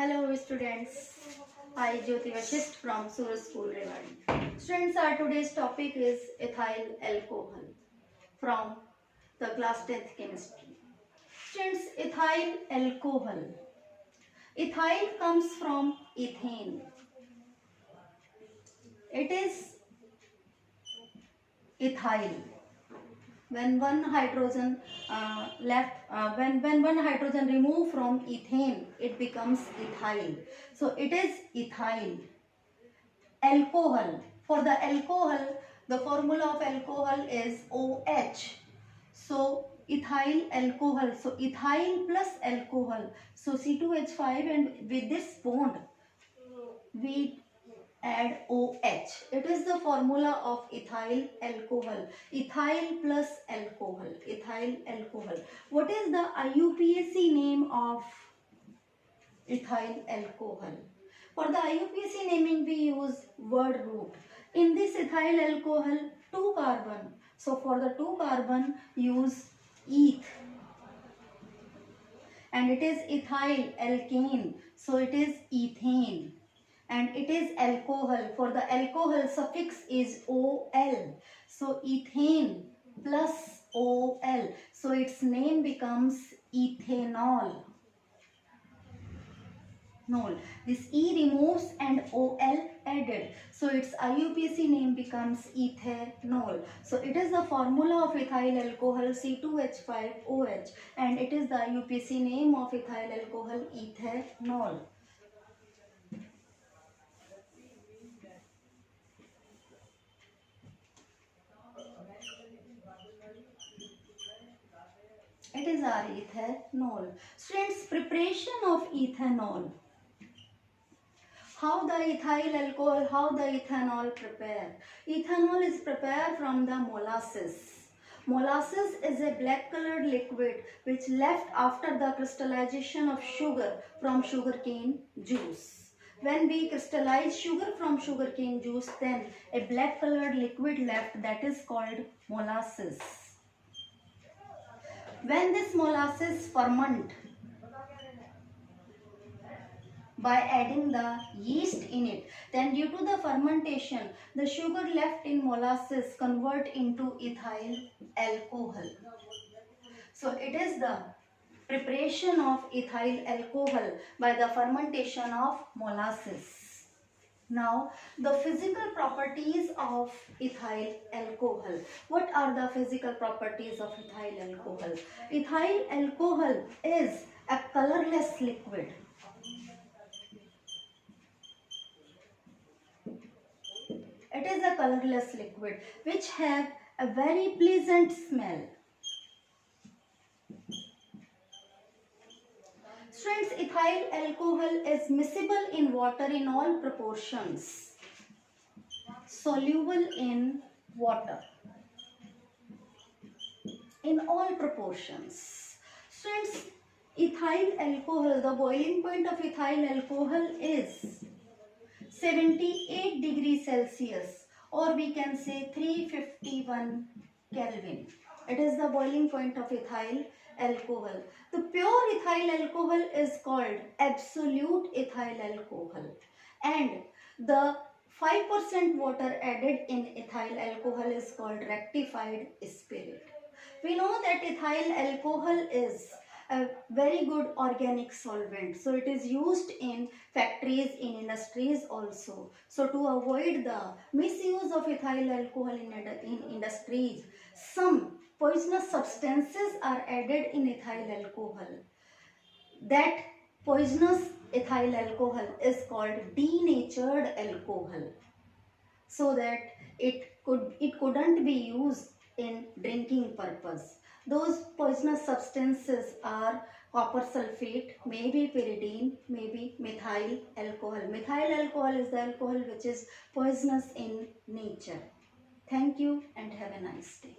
Hello students, I Jyoti Vashist from Suraj School Rewari. Students, our today's topic is ethyl alcohol from the class 10th chemistry. Students, ethyl alcohol. Ethyl comes from ethane. It is ethyl. When one hydrogen when one hydrogen removed from ethane, it becomes ethyl. So it is ethyl. Alcohol. For the alcohol, the formula of alcohol is OH. So ethyl alcohol. So ethyl plus alcohol. So C2H5, and with this bond we add OH. It is the formula of ethyl alcohol. Ethyl plus alcohol. Ethyl alcohol. What is the IUPAC name of ethyl alcohol? For the IUPAC naming we use word root. In this ethyl alcohol, 2 carbon. So for the 2 carbon use eth, and it is ethyl alkane. So it is ethane, and it is alcohol. For the alcohol suffix is OL. So ethane plus OL. So its name becomes ethanol. Nol. This E removes and OL added. So its IUPAC name becomes ethanol. So it is the formula of ethyl alcohol C2H5OH, and it is the IUPAC name of ethyl alcohol ethanol. It is our ethanol. Students, preparation of ethanol. How the ethanol prepare? Ethanol is prepared from the molasses. Molasses is a black colored liquid which left after the crystallization of sugar from sugarcane juice. When we crystallize sugar from sugarcane juice, then a black colored liquid left, that is called molasses. When this molasses ferment, by adding the yeast in it, then due to the fermentation, the sugar left in molasses convert into ethyl alcohol. So it is the preparation of ethyl alcohol by the fermentation of molasses. Now, the physical properties of ethyl alcohol. What are the physical properties of ethyl alcohol? Ethyl alcohol is a colorless liquid. It is a colorless liquid which have a very pleasant smell. Students, ethyl alcohol is miscible in water in all proportions, soluble in water in all proportions. Students, ethyl alcohol, the boiling point of ethyl alcohol is 78 degrees Celsius, or we can say 351 Kelvin. It is the boiling point of ethyl alcohol. The pure ethyl alcohol is called absolute ethyl alcohol, and the 5% water added in ethyl alcohol is called rectified spirit. We know that ethyl alcohol is a very good organic solvent. So it is used in factories, in industries also. So to avoid the misuse of ethyl alcohol in industries, some poisonous substances are added in ethyl alcohol. That poisonous ethyl alcohol is called denatured alcohol, so that it couldn't be used in drinking purpose. Those poisonous substances are copper sulfate, maybe pyridine, maybe methyl alcohol. Methyl alcohol is the alcohol which is poisonous in nature. Thank you and have a nice day.